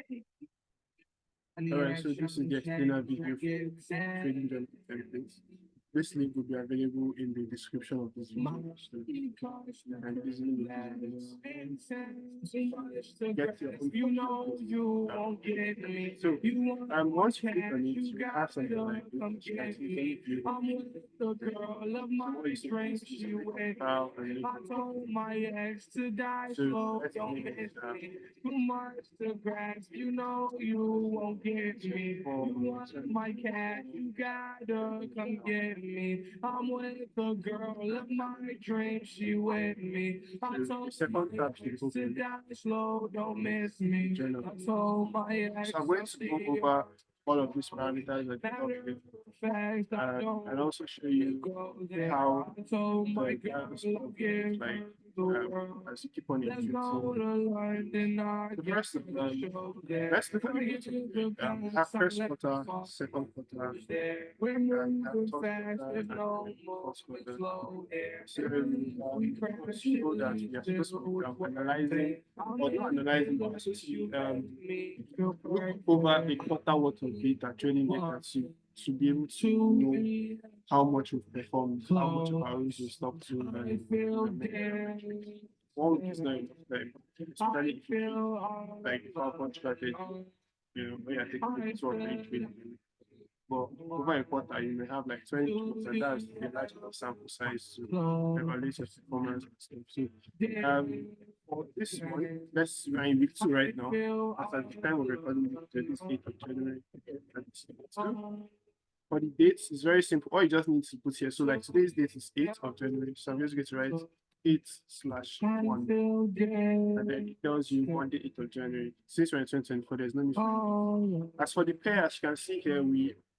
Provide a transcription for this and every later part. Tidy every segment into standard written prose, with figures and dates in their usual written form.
Alright, so this is the explainer video for trading journal templates. This link will be available in the description of this video. So you can easily get your own. So once you click on it, you have something like this. The girl of my dreams, she went. I told my ex to die slow, don't miss me. Too much to grasp, you won't get me. You want my cat, you gotta come get me. I'm with the girl of my dreams, she with me. I told my ex to die slow, don't miss me. I told my ex. So I'm going to go over all of these parameters at the top here. And also show you how as you keep on your the first let's look at the have first quarter, second quarter, third quarter, and fourth quarter. So show that we are supposed to be analyzing or not analyzing, but look over a quarter worth of data, training data to be able to know how much we've performed, how much of our rules we stuck to. One week is not enough time, especially if you like PowerPoint strategy, when you're taking pictures of each video. But over a quarter, you may have like 20 tools, and that's a large enough sample size to evaluate your performance and stuff. So, for this one, we're in week 2 right now. As at the time of recording, the 28th of January 2022. For the dates, it's very simple. All you just need to put here. So, like today's date is 8th of January. So, I'm just going to write 8/1. And then it tells you Monday, 8th of January. Since we're in 2024, there's no need. As for the pair, as you can see here,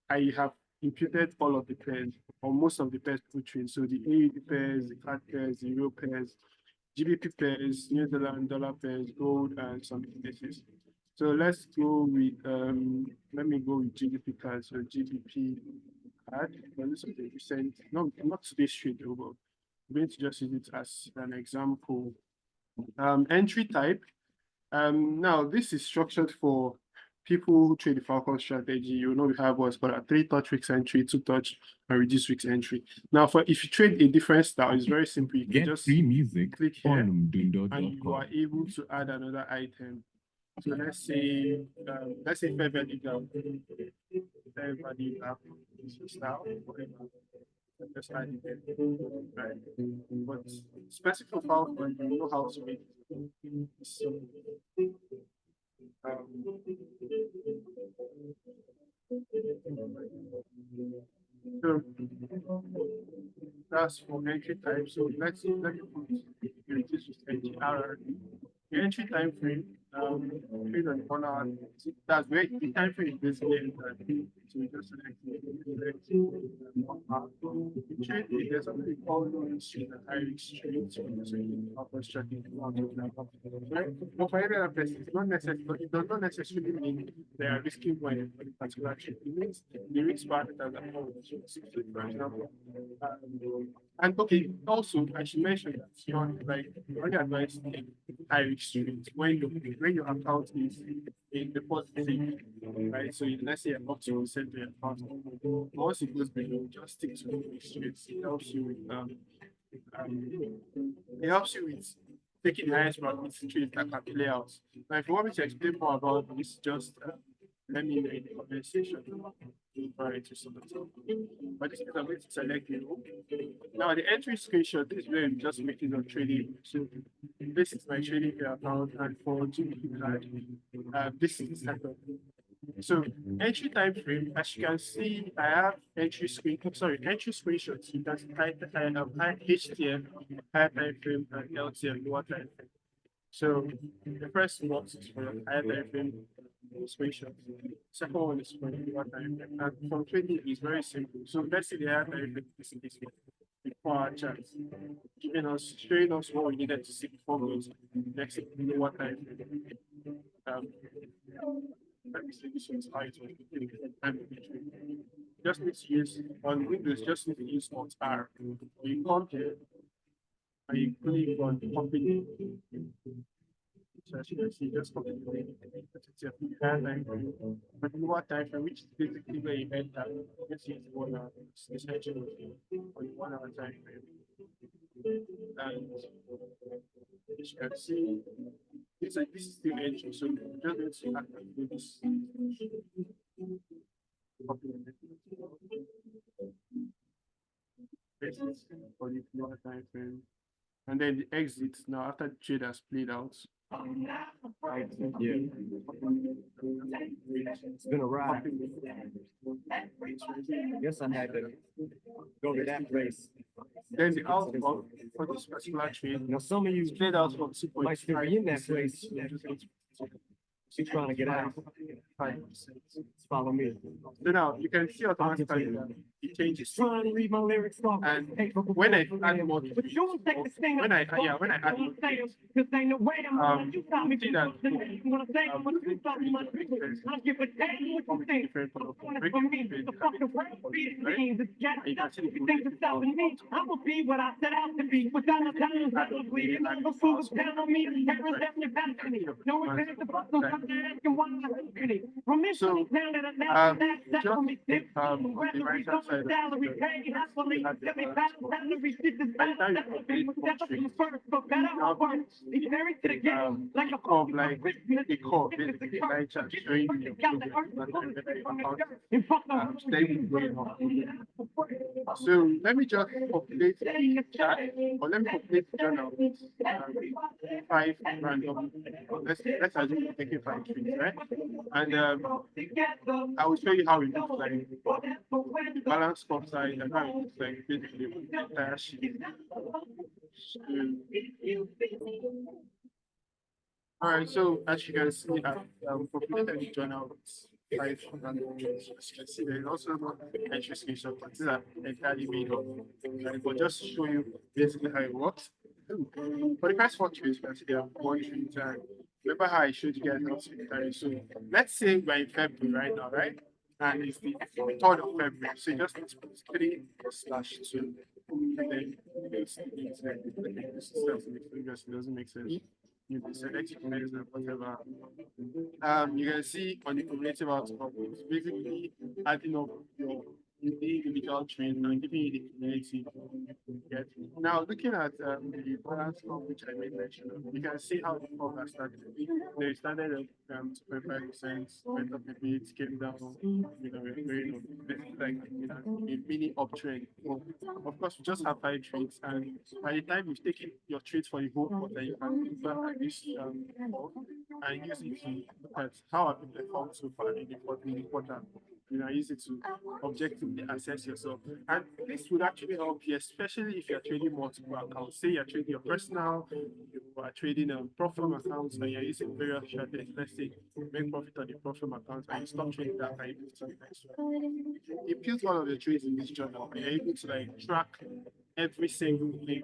I have imputed all of the pairs, or most of the pairs put in. So the AUD pairs, the CAD pairs, the Euro pairs, GBP pairs, New Zealand dollar pairs, gold, and some indices. So let's go with let me go with GBP CAD. So GBP CAD, this is the recent, not today's trade, but I'm going to just use it as an example. Entry type. Now this is structured for people who trade the Falcon strategy. We have what's called a 3-touch risk entry, 2-touch, and reduced risk entry. Now, if you trade a different style, it's very simple. You can just free music, click here, and you are able to add another item. So let's say fair value gap, style, whatever. Just add it in, right? But specific for Falcon, you know how to make it. So, so that's for entry type. So let me put reduce entry RRD. The entry time frame, based on 1 hour. That's where the time frame is basically so we just select there's something called low risk and high risk trades. So you offer tracking. But for every other person, it's not necessary, but it does not necessarily mean they are risking money for the particular trade. It means the risk parameters are all, for example. And okay, also I should mention that only advice take high risk trades when your account is in the positive, right? So let's say I'm up to percent of your account. Once it goes below, just stick to low risk trades. It helps you with taking the highest probability trades that can play out. Now, if you want me to explain more about this, just let me know in the comment section. But this is I'm going to select now the entry screenshot is where I'm just making a trading. So this is my trading account, and for GBP CAD, this is the setup. So entry time frame, as you can see, I have entry screenshots. You can type HTM, higher time frame, and LTM, lower time frame. So the first box is for higher time frame screenshot. Second one is for lower time frame. And from trading is very simple. So let's say the higher time frame is this one before our chart, showing us what we needed to see before going to next lower time frame. Let me see this one's height. Just need to use on Windows, just need to use Alt R. You come here and you click on company. So as you can see, just copy the it's a higher time frame, but lower time frame, which is basically where you enter, let's say it's 1 hour, essentially, or 1 hour time frame. And as you can see, this is still entry, so just going to activate this. Exit for the lower time frame. And then the exit now after the trade has played out. Yeah. It's been a ride. Guess I had to go to that place. Then the outcome for this particular trade Now, some of you is played out from might still be in that place. 2.5%. She's trying to get out. 5%. Follow me. So now you can see automatically that it changes. Trying to read my lyrics off. And when I add more, But you don't take the thing. when I add more, Because ain't no way I'm you got me see that when I say I'm gonna do something much bigger. I give a damn what you think. different from For me, the fucking world be the things that got stuff. You think it's stopping me? I will be what I set out to be. Without a doubt, I will bleed. You know, the fool is down on me. The terror's down your balcony. No one cares about them. I'm asking why I'm balcony. From this down to the that's for me. Whether we don't salary paid, happily. Let me pass salary. This is bad. That's what we first. But better or worse. He's married to the game. Like a of like a core, basically like just showing you so let me just populate that, or let me populate the journal with 5 random. Let's assume we're taking 5 trees, right? And I will show you how it looks like balance crop size and how it looks like basically with the entire sheet. All right, so as you can see, I've populated the journal with 5 random trees. As you can see, there is also no entry screenshot, but these are entirely made up. But just to show you basically how it works. For the first 4 trees, you can see there are 1 tree time. Remember how I showed you guys how to carry. So let's say we're in February right now, right? And it's the 3rd of February. So you just need to put 3/2. And then it doesn't make sense. You can select your measures and whatever. You can see on the cumulative outcome, it's basically adding up your individual trade and giving you the cumulative. Get. Now, looking at the balance curve, which I made mention of, you can see how the curve has started. They started at 2.5%, went up a bit, came down, we're going on, basically like a mini uptrend. Well, of course, we just have 5 trades, and by the time you've taken your trades for the whole quarter, you can look back at this and use it to look at how have you performed so far in the quarter. Use it to objectively assess yourself. And this would actually help you, especially if you're trading multiple accounts. Say you're trading your personal, you are trading profile accounts, and you're using various strategies. Let's say you make profit on the profile accounts and you stop trading that and you move to the next one. You put all of your trades in this journal and you're able to like track every single thing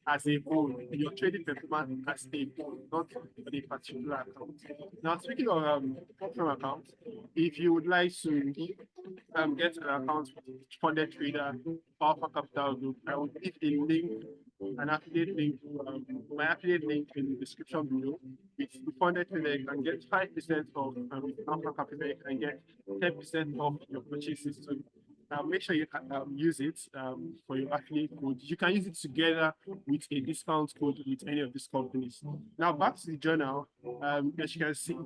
as a whole. Your trading performance as a whole, not for a particular account. Now, speaking of profile accounts, if you would like to get an account with funded trader, Alpha Capital Group, I will leave a link, an affiliate link, my affiliate link in the description below. With the funded trader, you can get 5% off, and with Alpha Capital, you can get 10% off your purchases. So make sure you use it for your affiliate code. You can use it together with a discount code with any of these companies. Now, back to the journal, as you can see,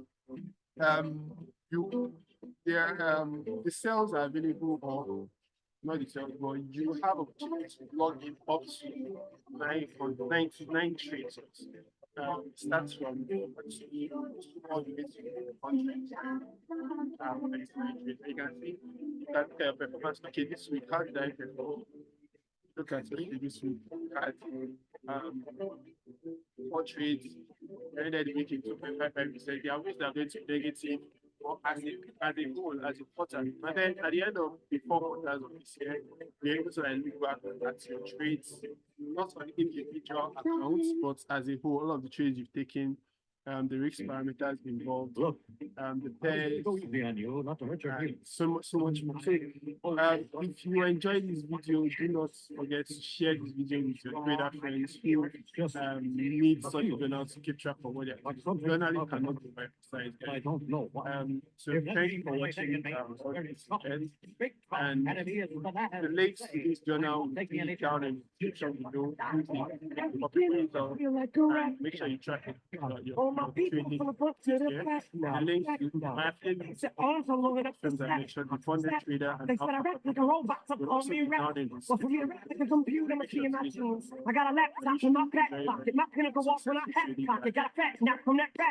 the cells are available, or not the cells, but you have opportunity to log in up to 99 trades. Starts from all the way to 100. You can see that performance. Okay, this week, how did I perform? Look at it this week. At 4 trades, ended the week in 2.55%. There are ways that are going to be negative, or as a whole, as a quarter. And then at the end of the 4 quarters of this year, we're able to look back at your trades, not on individual accounts, but as a whole, all of the trades you've taken the risk parameters involved, Look, the pairs, go easy on you, not to hurt your and feelings. so much more. So, if you enjoyed this video, do not forget to share this video with your trader friends who Just, need such journals to keep track of what they're like doing. something Journaling cannot be by size. I don't know what. So thank you for watching. And the links to this journal will be down in the description below. And make sure you track it. All my people trading. from the book to the Yeah. back now. The links Back to now. my affiliate It's also loaded up systems and make sure the funded trader and They said I rap like a robot, so will call also me be rap. down in the Well, for me to rap like a computer machine, my tunes. I got a laptop in my back pocket. My pinnacle walk when I hat pocket. Got a fat snap from that back.